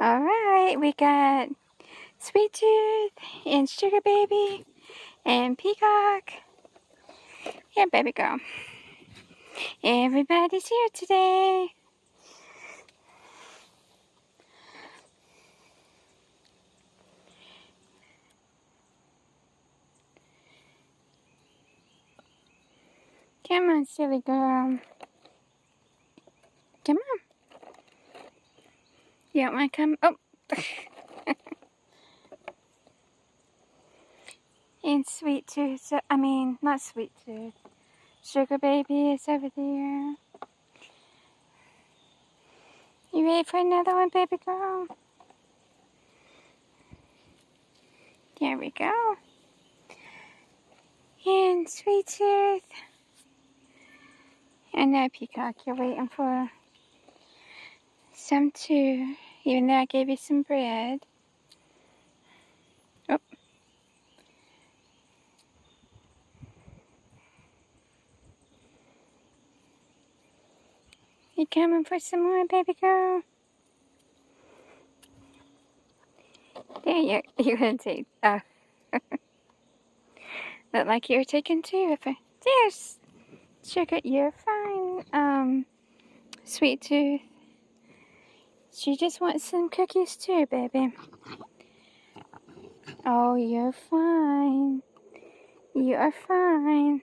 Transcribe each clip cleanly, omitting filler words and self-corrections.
Alright, we got Sweet Tooth and Sugar Baby and Peacock. Yeah, baby girl. Everybody's here today. Come on, silly girl. Come on. You don't want to come? Oh. And Sweet Tooth, not Sweet Tooth. Sugar Baby is over there. You ready for another one, baby girl? There we go. And Sweet Tooth. I know, Peacock, you're waiting for some too, even though I gave you some bread. Oh. You coming for some more, baby girl? There, you're gonna take, look like you were taking two. There's Sugar, you're fine. Sweet Tooth. She just wants some cookies too, baby. Oh, you're fine. You are fine.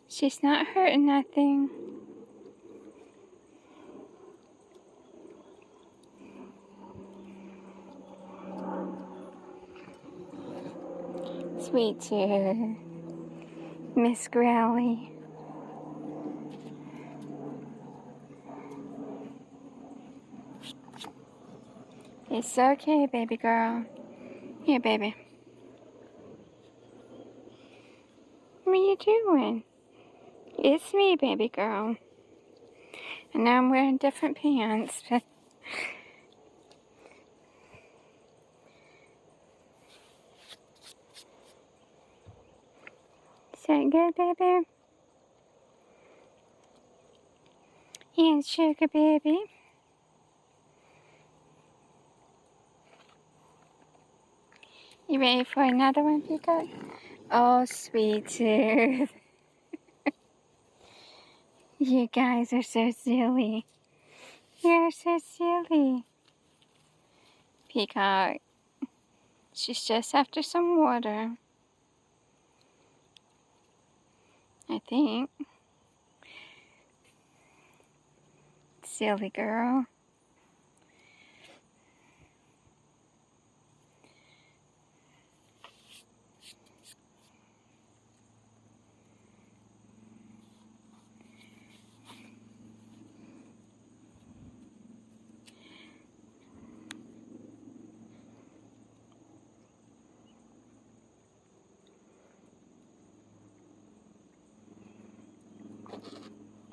She's not hurting nothing. Sweet Tooth. Miss Growly. It's okay, baby girl. Here, baby. What are you doing? It's me, baby girl. And now I'm wearing different pants. But is that good, baby? And Sugar Baby. You ready for another one, Peacock? Oh, Sweet Tooth. You guys are so silly. You're so silly. Peacock. She's just after some water. I think. Silly girl.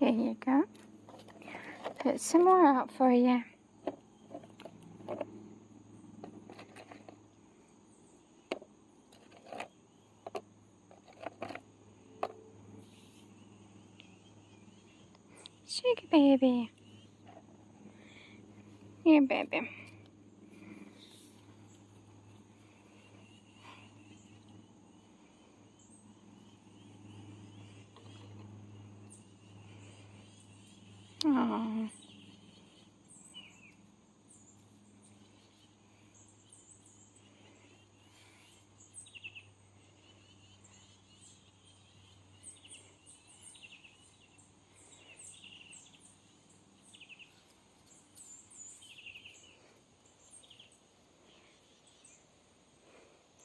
There you go. Put some more out for you. Sugar Baby. Here, baby. Oh.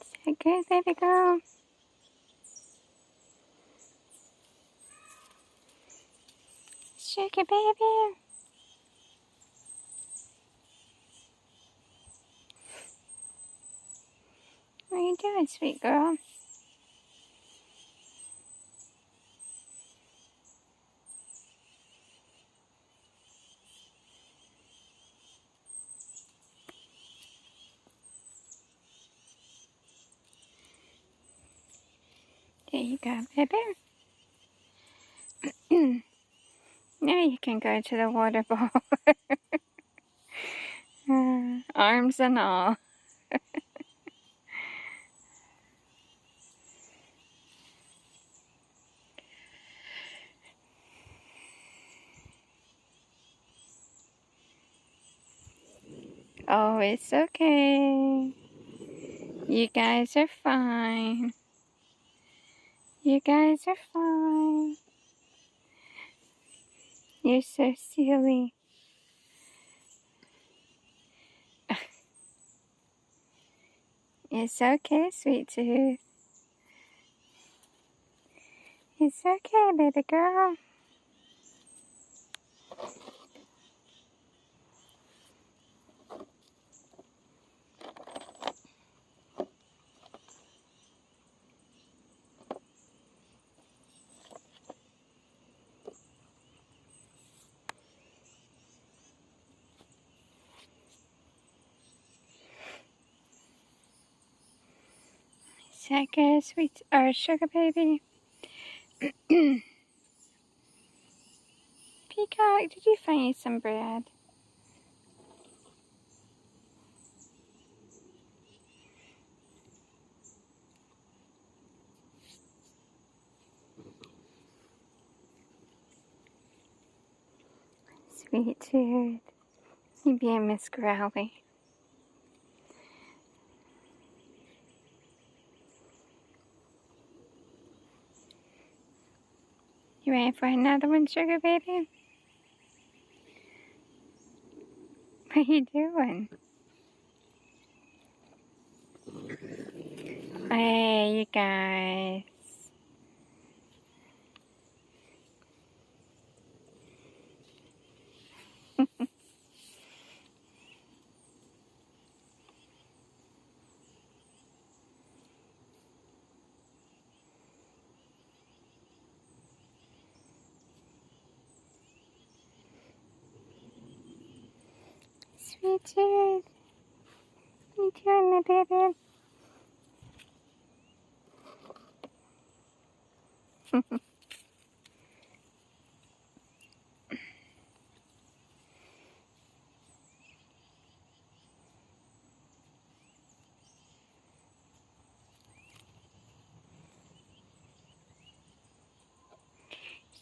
Is that good, baby girl? Sugar Baby. What are you doing, sweet girl? There you go, baby. Now you can go to the water bowl. Arms and all. Oh, it's okay. You guys are fine. You guys are fine. You're so silly. It's okay, sweet tooth. It's okay, baby girl. Is that good, sweet or sugar baby? Peacock, did you find you some bread? Sweet tooth. You being Miss Growly. You ready for another one, sugar baby? What are you doing? Hey, you guys. Sweet tooth. What are you doing, my baby?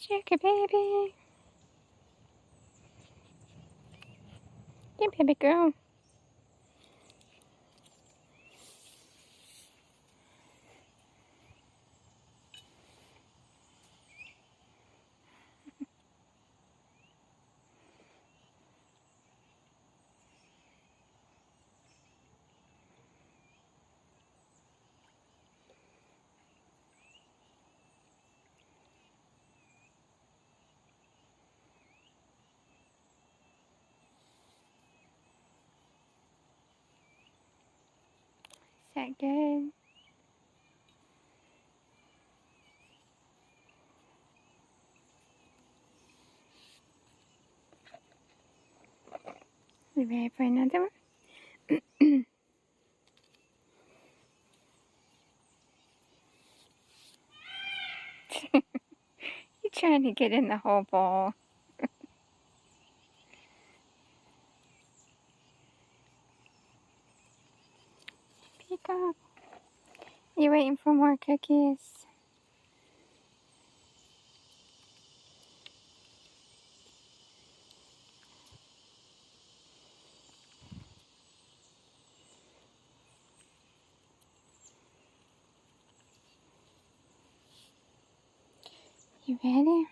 Sugar baby. Yeah, baby girl. Is that good? You ready for another one? You're trying to get in the whole bowl. Peacock. You waiting for more cookies? You ready?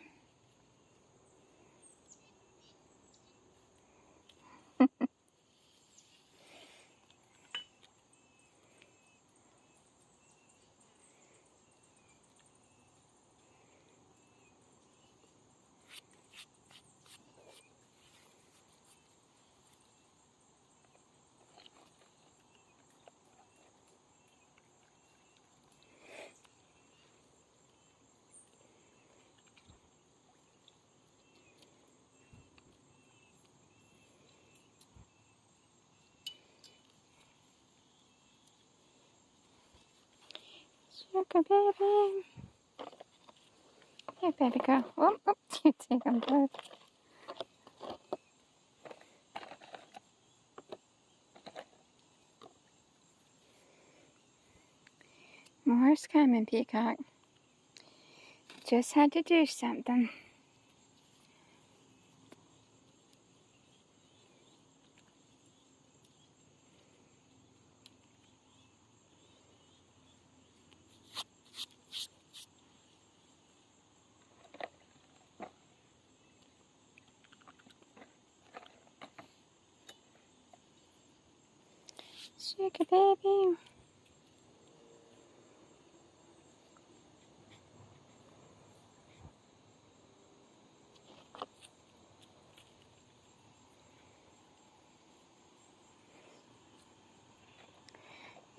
Sugar baby. Here, baby girl. Oh, oh, you take them both. More's coming, Peacock. Just had to do something. Sugar baby.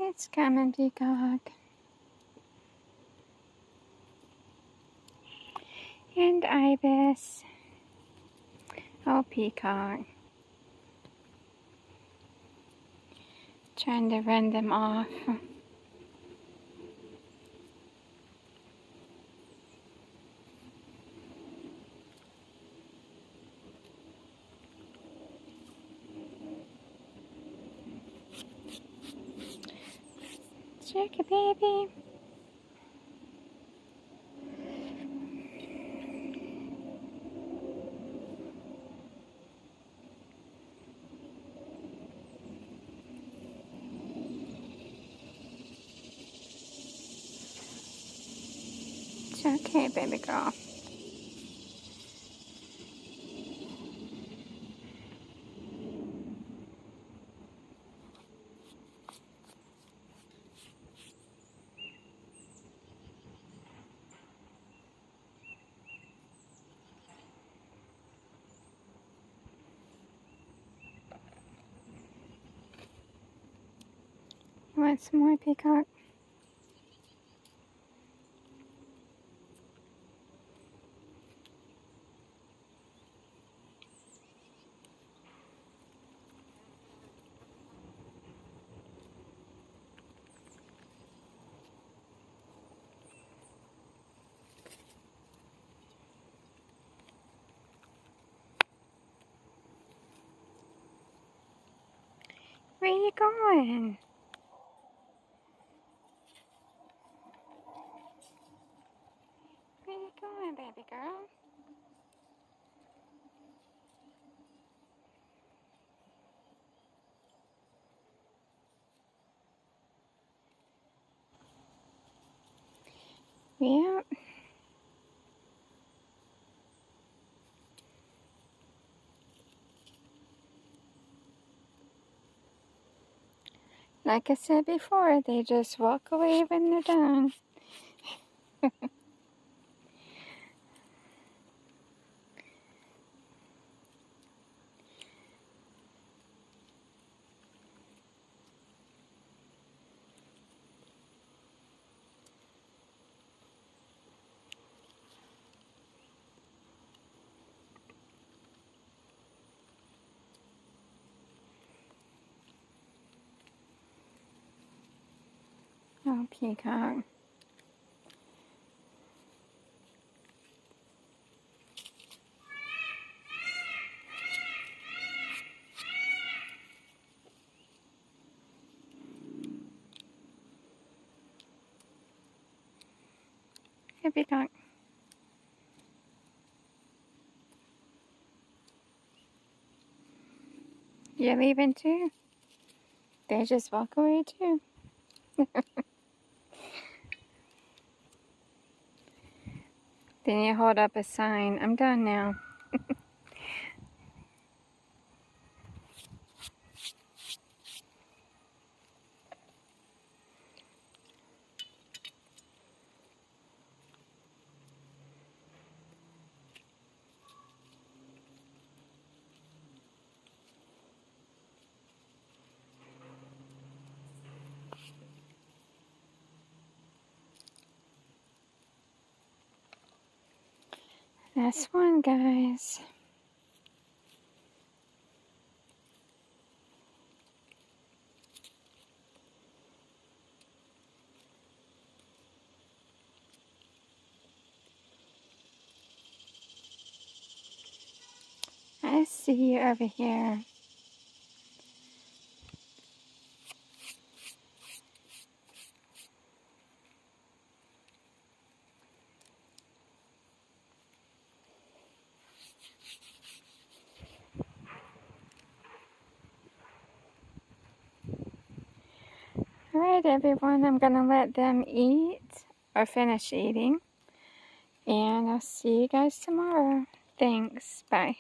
It's coming, Peacock. And Ibis. Oh, Peacock. Trying to run them off. Sugar baby. It's okay, baby girl. You want some more, Peacock? Where you going? Where you going, baby girl? Yep. Like I said before, they just walk away when they're done. Oh, Peacock. Hey, Peacock. You're leaving too? They just walk away too. Then you hold up a sign. I'm done now. Last one, guys. I see you over here. Alright, everyone. I'm going to let them eat or finish eating. And I'll see you guys tomorrow. Thanks. Bye.